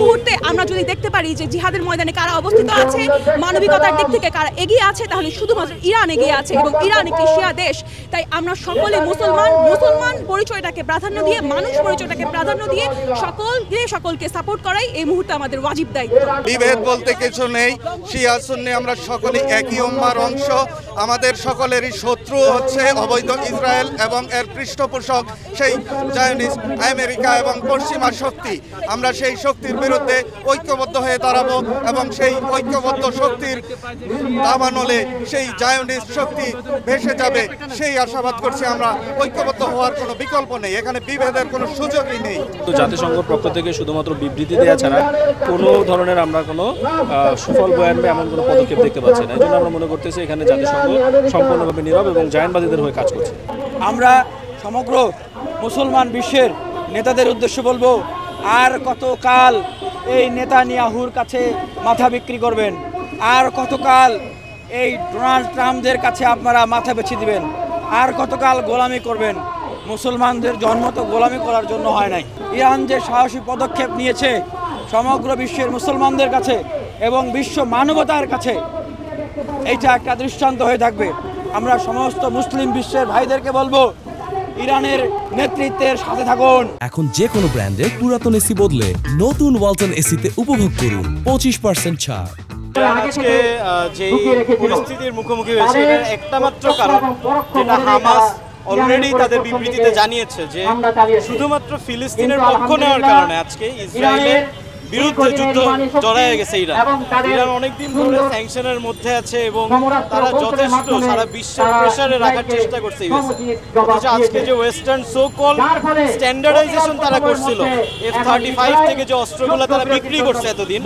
মুহূর্তে আমরা যদি দেখতে পারি যে জিহাদের ময়দানে কারা অবস্থিত আছে, মানবিকতার দিক থেকে কারা এগিয়ে আছে, তাহলে শুধুমাত্র ইরান এগিয়ে আছে এবং ইরান একটি শিয়া দেশ। তাই আমরা সকলে মুসলমান পরিচয়টাকে প্রাধান্য দিয়ে, মানুষ পরিচয়টাকে প্রাধান্য দিয়ে সকলকে সাপোর্ট করাই এই মুহূর্তে আমাদের ওয়াজিব দায়িত্ব। বিভেদ বলতে কিছু নেই, শিয়া সুন্নি আমরা সকলে একই উম্মার অংশ। আমাদের সকলেরই শত্রু হচ্ছে অবৈধ ইসরায়েল এবং এর পৃষ্ঠপোষক সেই জায়নিস্ট আমেরিকা এবং পশ্চিমা শক্তি। আমরা সেই শক্তির বিরুদ্ধে ঐক্যবদ্ধ হয়ে দাঁড়াবো এবং সেই ঐক্যবদ্ধ শক্তির দাবানলে সেই জায়নিস্ট শক্তি ভেসে যাবে সেই আশাবাদ করছি আমরা। ঐক্যবদ্ধ হওয়ার কোনো বিকল্প নেই, এখানে বিভেদের কোনো সুযোগই নেই। জাতিসংঘের পক্ষ থেকে শুধুমাত্র বিবৃতি দেওয়া ছাড়া কোনো ধরনের আমরা কোনো সুফল বয়ান বা এমন কোনো পদক্ষেপ দেখতে পাচ্ছি না। এই জন্য আমরা মনে করতেছি এখানে জাতিসংঘ সম্পূর্ণভাবে নীরব এবং জায়নবাদীদের হয়ে কাজ করছে। আমরা সমগ্র মুসলমান বিশ্বের নেতাদের উদ্দেশ্যে বলবো, আর কতকাল এই নেতানিয়াহুর কাছে মাথা বিক্রি করবেন? আর কতকাল এই ডোনাল্ড ট্রাম্পদের কাছে আপনারা মাথা বেছে দিবেন? আর কতকাল গোলামি করবেন? মুসলমানদের জন্ম তো গোলামি করার জন্য হয় নাই। ইরান যে সাহসী পদক্ষেপ নিয়েছে সমগ্র বিশ্বের মুসলমানদের কাছে এবং বিশ্ব মানবতার কাছে এইটা একটা দৃষ্টান্ত হয়ে থাকবে। আমরা সমস্ত মুসলিম বিশ্বের ভাইদেরকে বলবো, ইরানের নেতৃত্বের সাথে থাকুন। এখন যে কোনো ব্র্যান্ডের পুরাতন এসি বদলে নতুন ওয়ালটন এসিতে উপভোগ করুন 25% ছাড়। আজকে যে পরিস্থিতির মুখোমুখি হয়েছে এটার একটা মাত্র কারণ, যেটা হামাস অলরেডি তাদের বিবৃতিতে জানিয়েছে যে শুধুমাত্র ফিলিস্তিনের পক্ষ নেওয়ার কারণে আজকে ইসরায়েলের বিরুদ্ধে যুদ্ধ জড়ায় গেছে ইরান অনেকদিন ধরে স্যাংশনের মধ্যে আছে এবং তারা যথেষ্ট সারা বিশ্বের প্রেসারে রাখার চেষ্টা করছে অথচ আজকে যে ওয়েস্টার্ন সো কল স্ট্যান্ডার্ডাইজেশন তারা করছিল, F-35 থেকে যে অস্ত্রগুলো তারা বিক্রি করছে এতদিন,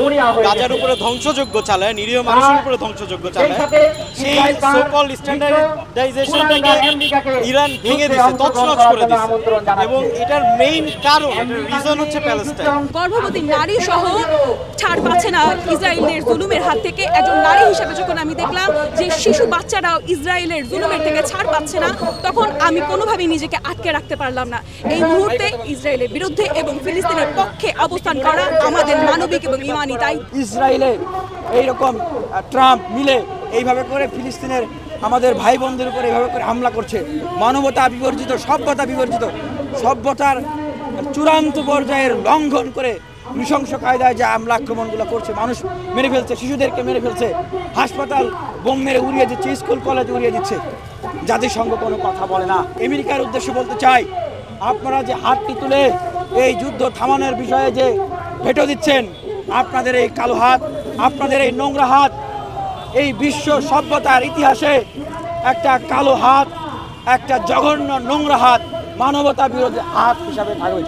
গাজার উপরে ধ্বংসযজ্ঞ চালায়, নিরীহ মানুষের উপরে ধ্বংসযজ্ঞ চালায়, সেই সো কল স্ট্যান্ডার্ডাইজেশনটাকে ইরান ভেঙে দিয়েছে, তছনছ করে দিয়েছে। এবং এটার মেইন কারণ, এটার রিজন হচ্ছে প্যালেস্টাইন। গর্ভবতী নারী সহ ছাড় পাচ্ছে না ইসরায়েলের জুলুমের হাত থেকে। একজন নারী হিসেবে যখন আমি দেখলাম যে শিশু বাচ্চারাও ইসরায়েলের জুলুমের থেকে ছাড় পাচ্ছে না, তখন আমি কোনোভাবেই নিজেকে আটকে রাখতে পারলাম না। এই মুহূর্তে ইসরায়েলের বিরুদ্ধে এবং ফিলিস্তিনের পক্ষে অবস্থান করা আমাদের মানবিক এবং ইমানি দায়িত্ব। ইসরায়েলে এইরকম ট্রাম্প মিলে এইভাবে করে ফিলিস্তিনের আমাদের ভাই বোনদের উপর এইভাবে করে হামলা করছে, মানবতা বিবর্জিত, সভ্যতা বিবর্জিত, সভ্যতার চূড়ান্ত পর্যায়ের লঙ্ঘন করে নৃশংস কায়দায় যে হামলা আক্রমণগুলো করছে, মানুষ মেরে ফেলছে, শিশুদেরকে মেরে ফেলছে, হাসপাতাল বোম মেরে উড়িয়ে দিচ্ছে, স্কুল কলেজ উড়িয়ে দিচ্ছে, জাতিসংঘ কোনো কথা বলে না। আমেরিকার উদ্দেশ্যে বলতে চাই, আপনারা যে হাতটি তুলে এই যুদ্ধ থামানোর বিষয়ে যে ভেটো দিচ্ছেন, আপনাদের এই কালো হাত, আপনাদের এই নোংরা হাত এই বিশ্ব সভ্যতার ইতিহাসে একটা কালো হাত, একটা জঘন্য নোংরা হাত, মানবতা বিরোধী হাত হিসাবে থাকবে।